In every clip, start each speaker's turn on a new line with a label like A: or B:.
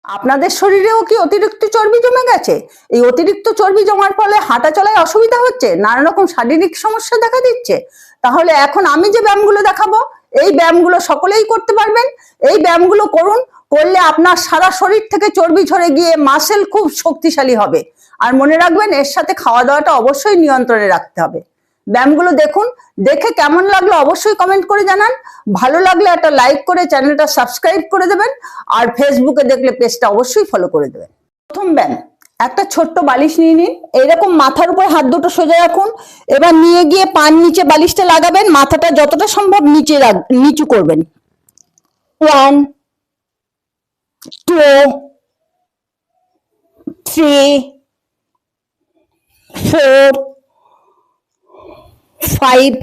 A: আপনাদের শরীরেও কি অতিরিক্ত চর্বি জমে গেছে? এই অতিরিক্ত চর্বি জমার ফলে হাঁটা চলায় অসুবিধা হচ্ছে, নানা রকম শারীরিক সমস্যা দেখা দিচ্ছে? তাহলে এখন আমি যে ব্যায়ামগুলো দেখাবো, এই ব্যায়ামগুলো সকলেই করতে পারবেন। এই ব্যায়ামগুলো করুন, করলে আপনার সারা শরীর থেকে চর্বি ঝরে গিয়ে মাসেল খুব শক্তিশালী হবে। আর মনে রাখবেন, এর সাথে খাওয়া দাওয়াটা অবশ্যই নিয়ন্ত্রণে রাখতে হবে। ব্যায়ামগুলো দেখুন, দেখে কেমন লাগলো অবশ্যই কমেন্ট করে জানান। ভালো লাগলে একটা লাইক করে চ্যানেলটা সাবস্ক্রাইব করে দেবেন, আর ফেসবুকে দেখলে পেজটা অবশ্যই ফলো করে দেবেন। প্রথম ব্যায়াম, একটা ছোট্ট বালিশ নিয়ে নিন, এইরকম মাথার উপর হাত দুটো সোজা রাখুন। এবার নিয়ে গিয়ে পান নিচে বালিশটা লাগাবেন, মাথাটা যতটা সম্ভব নিচু করবেন। 1 2 3 4 5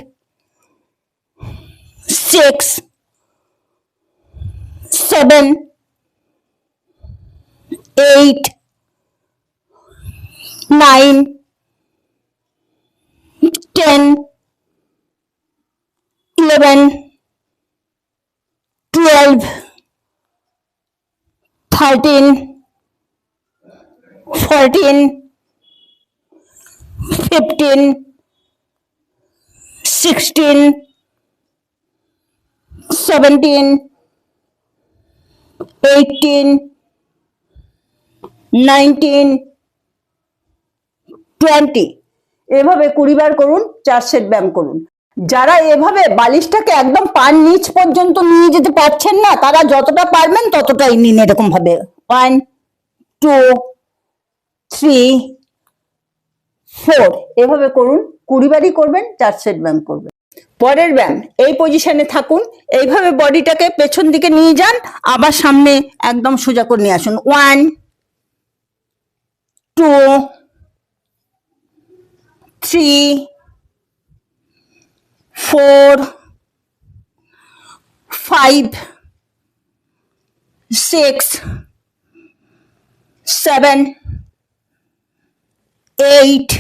A: 6 7 8 9 10 11 12 13 14 15 16 17 18 19 20। এভাবে 20 বার করুন, 4 সেট ব্যায়াম করুন। যারা এভাবে বালিশটাকে একদম পার নিচ পর্যন্ত নিয়ে যেতে পারছেন না, তারা যতটা পারবেন ততটাই নিন। এরকম ভাবে 1 2 3 4 এভাবে করুন। 20 বারই করবেন, 4 সেট ব্যায়াম করবেন। পরের ব্যায়াম, এই পজিশনে থাকুন, এইভাবে বডিটাকে পেছন দিকে নিয়ে যান, আবার সামনে একদম সোজা করে নিয়ে আসুন। 1 2 3 4 5 6 7 8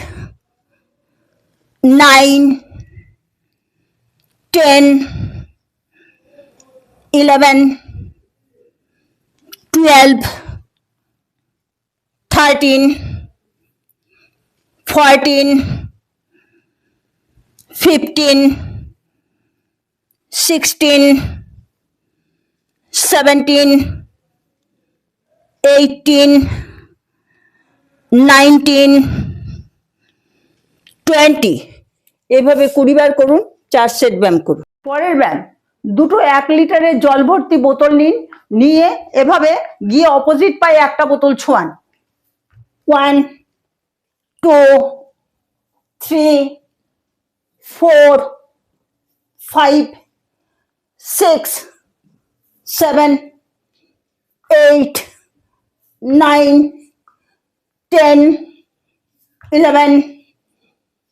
A: 9 10 11 12 13 14 15 16 17 18 19 20। এভাবে 20 বার করুন, 4 সেট ব্যায়াম করুন। পরের ব্যায়াম, দুটো 1 লিটারের জল ভর্তি বোতল নিন, নিয়ে এভাবে গিয়ে অপোজিট পায়ে একটা বোতল ছোঁয়ান। 1 2 3 4 5 6 7 8 9 10 11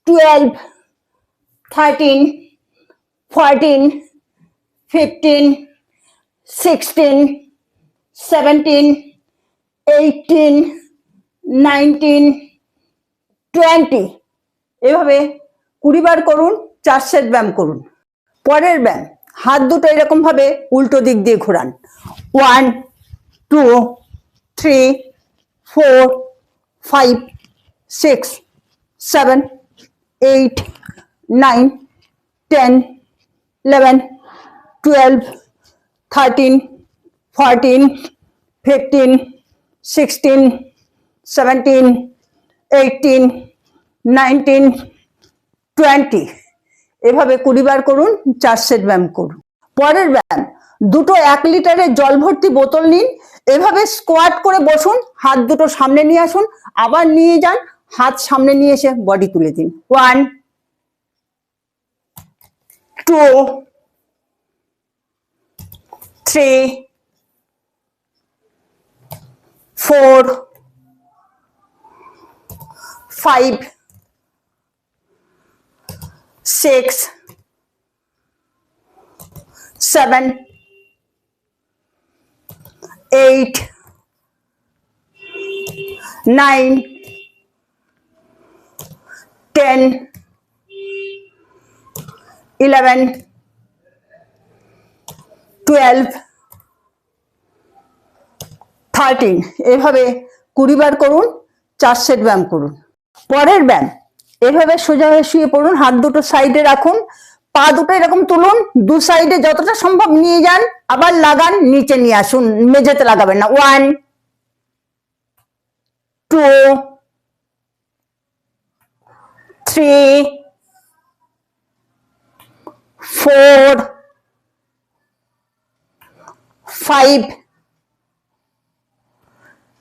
A: 12 13 14 15 16 17 18 19 20। এভাবে 20 বার করুন, 4 সেট ব্যায়াম করুন। পরের ব্যায়াম, হাত দুটো এরকম ভাবে উল্টো দিক দিয়ে ঘোরান। 1 2 3 4 5 6 7 8 9 10 11 12 13 14 15 16 17 18 19 20। এভাবে 20 বার করুন, 4 সেট ব্যায়াম করুন। পরের ব্যায়াম, দুটো 1 লিটারের জল ভর্তি বোতল নিন, এভাবে স্কোয়াট করে বসুন, হাত দুটো সামনে নিয়ে আসুন, আবার নিয়ে যান, হাত সামনে নিয়ে এসে বডি তুলে দিন। 1 2 3 4 5 6 7 8 9 10 11 12 13। এভাবে 20 বার করুন, 4 সেট ব্যায়াম করুন। পরের ব্যায়াম, এভাবে সোজা হয়ে শুয়ে পড়ুন, হাত দুটো সাইডে রাখুন, পা দুটো এরকম তুলুন, দু সাইডে যতটা সম্ভব নিয়ে যান, আবার লাগান, নিচে নিয়ে আসুন, মেঝেতে লাগাবেন না। 1 2 3 4 5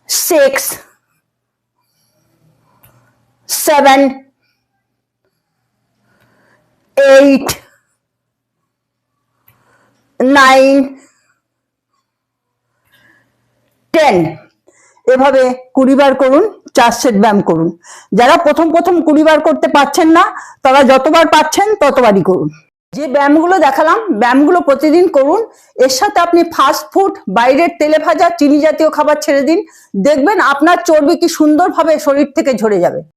A: 6 7 8 9 10। এভাবে 20 বার করুন, 4 সেট ব্যায়াম করুন। যারা প্রথম 20 বার করতে পারছেন না, তারা যতবার পাচ্ছেন ততবারই করুন। যে ব্যায়ামগুলো দেখালাম, ব্যায়ামগুলো প্রতিদিন করুন। এর সাথে আপনি ফাস্ট ফুড, বাইরের তেলে ভাজা, চিনি জাতীয় খাবার ছেড়ে দিন। দেখবেন আপনার চর্বি কি সুন্দরভাবে শরীর থেকে ঝরে যাবে।